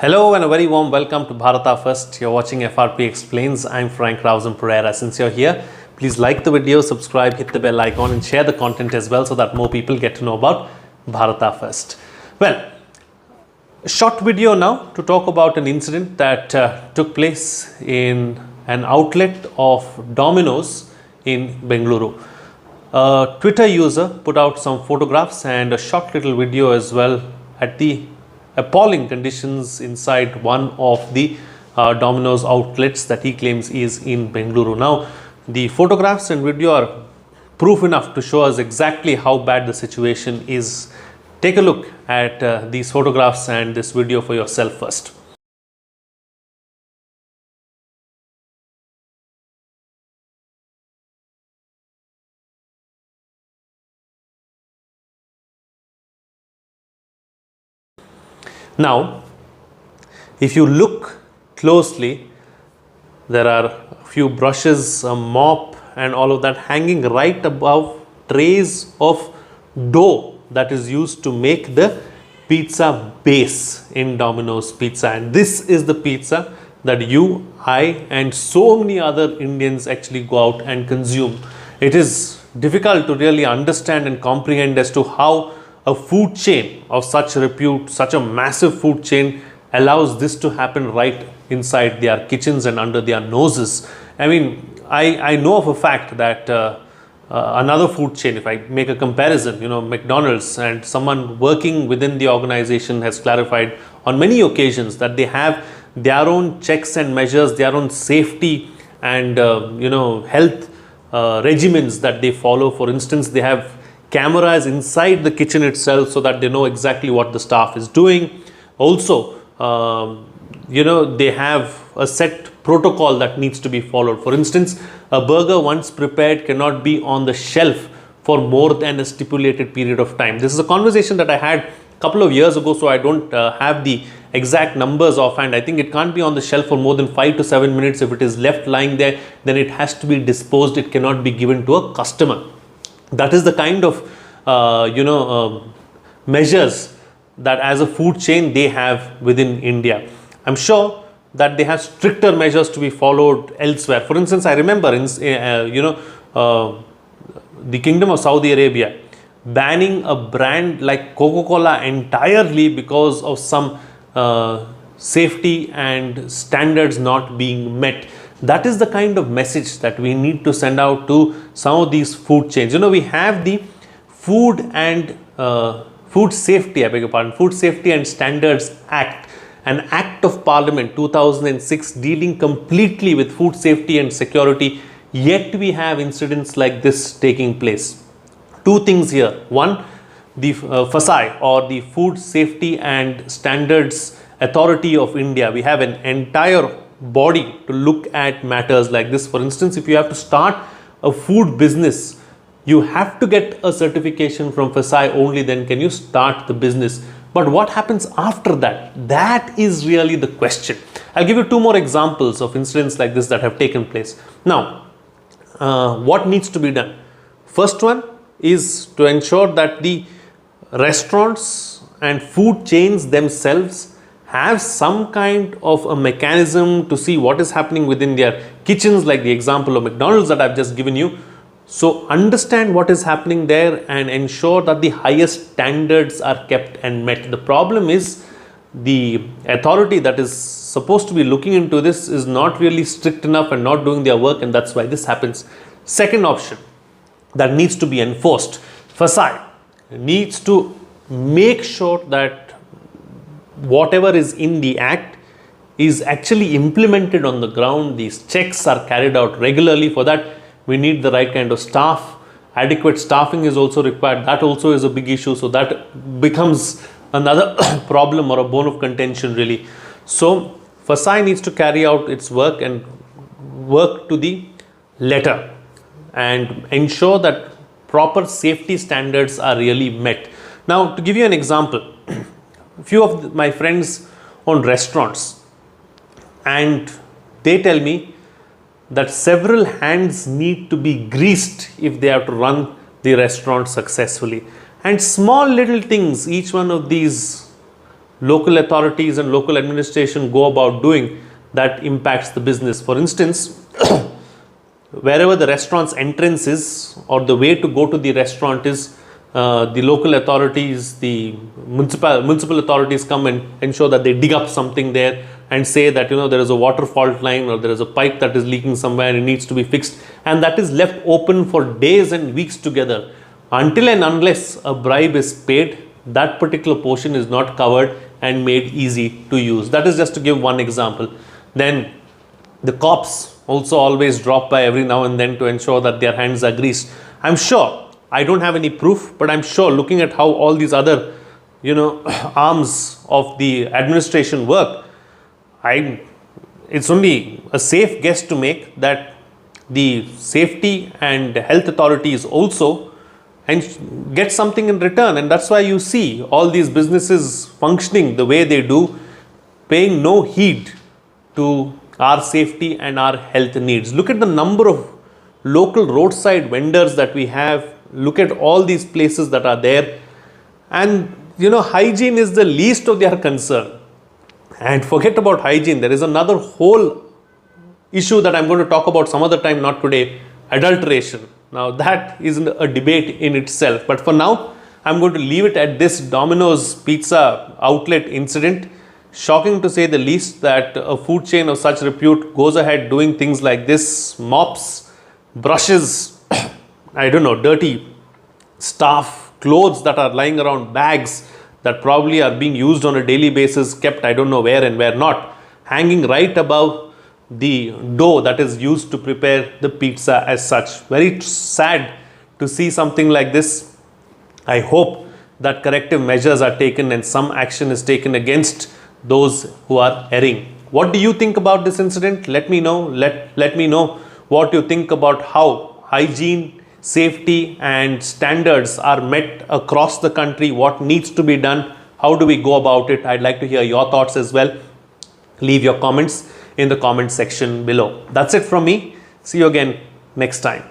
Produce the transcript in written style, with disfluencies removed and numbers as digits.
Hello and a very warm welcome to Bharata First. You're watching FRP Explains. I'm Rausan Pereira. Since you're here, please like the video, subscribe, hit the bell icon and share the content as well so that more people get to know about Bharata First. Well, a short video now to talk about an incident that took place in an outlet of Domino's in Bengaluru. A Twitter user put out some photographs and a short little video as well at the appalling conditions inside one of the Domino's outlets that he claims is in Bengaluru. Now, the photographs and video are proof enough to show us exactly how bad the situation is. Take a look at these photographs and this video for yourself first. Now, if you look closely, there are a few brushes, a mop and all of that hanging right above trays of dough that is used to make the pizza base in Domino's Pizza. And this is the pizza that you, I and so many other Indians actually go out and consume. It is difficult to really understand and comprehend as to how a food chain of such repute, such a massive food chain, allows this to happen right inside their kitchens and under their noses. I mean, I know of a fact that another food chain, if I make a comparison, McDonald's, and someone working within the organization has clarified on many occasions that they have their own checks and measures, their own safety and health regimens that they follow. For instance, they have cameras inside the kitchen itself so that they know exactly what the staff is doing. Also, they have a set protocol that needs to be followed. For instance, a burger once prepared cannot be on the shelf for more than a stipulated period of time. This is a conversation that I had a couple of years ago, so I don't have the exact numbers offhand. I think it can't be on the shelf for more than 5 to 7 minutes. If it is left lying there, then it has to be disposed. It cannot be given to a customer. That is the kind of measures that as a food chain they have within India. I'm sure that they have stricter measures to be followed elsewhere. For instance, I remember in the Kingdom of Saudi Arabia banning a brand like Coca-Cola entirely because of some safety and standards not being met. That is the kind of message that we need to send out to some of these food chains. We have the Food Safety and Standards Act, an Act of Parliament 2006 dealing completely with food safety and security, yet we have incidents like this taking place. Two things here. One, the FSI, or the Food Safety and Standards Authority of India. We have an entire body to look at matters like this. For instance, if you have to start a food business, you have to get a certification from FSI, only then can you start the business. But what happens after that? That is really the question. I'll give you two more examples of incidents like this that have taken place. Now, what needs to be done? First one is to ensure that the restaurants and food chains themselves have some kind of a mechanism to see what is happening within their kitchens, like the example of McDonald's that I've just given you. So understand what is happening there and ensure that the highest standards are kept and met. The problem is the authority that is supposed to be looking into this is not really strict enough and not doing their work, and that's why this happens. Second option that needs to be enforced, FSI needs to make sure that whatever is in the act is actually implemented on the ground. These checks are carried out regularly. For that, we need the right kind of staff. Adequate staffing is also required. That also is a big issue. So that becomes another problem or a bone of contention really. So FSI needs to carry out its work and work to the letter and ensure that proper safety standards are really met. Now, to give you an example, a few of my friends own restaurants and they tell me that several hands need to be greased if they have to run the restaurant successfully. And small little things, each one of these local authorities and local administration go about doing that impacts the business. For instance, wherever the restaurant's entrance is or the way to go to the restaurant is, the local authorities, the municipal authorities come and ensure that they dig up something there and say that, there is a water fault line or there is a pipe that is leaking somewhere and it needs to be fixed, and that is left open for days and weeks together. Until and unless a bribe is paid, that particular portion is not covered and made easy to use. That is just to give one example. Then the cops also always drop by every now and then to ensure that their hands are greased. I'm sure, I don't have any proof, but I'm sure looking at how all these other, arms of the administration work, it's only a safe guess to make that the safety and health authorities also and get something in return. And that's why you see all these businesses functioning the way they do, paying no heed to our safety and our health needs. Look at the number of local roadside vendors that we have. Look at all these places that are there, and hygiene is the least of their concern. And forget about hygiene, there is another whole issue that I'm going to talk about some other time, not today: adulteration. Now that is a debate in itself, but for now I'm going to leave it at this Domino's pizza outlet incident. Shocking to say the least that a food chain of such repute goes ahead doing things like this: mops, brushes, dirty stuff, clothes that are lying around, bags that probably are being used on a daily basis, kept I don't know where and where not, hanging right above the dough that is used to prepare the pizza as such. Very sad to see something like this. I hope that corrective measures are taken and some action is taken against those who are erring. What do you think about this incident? Let me know. Let me know what you think about how hygiene, safety and standards are met across the country. What needs to be done? How do we go about it? I'd like to hear your thoughts as well. Leave your comments in the comment section below. That's it from me. See you again next time.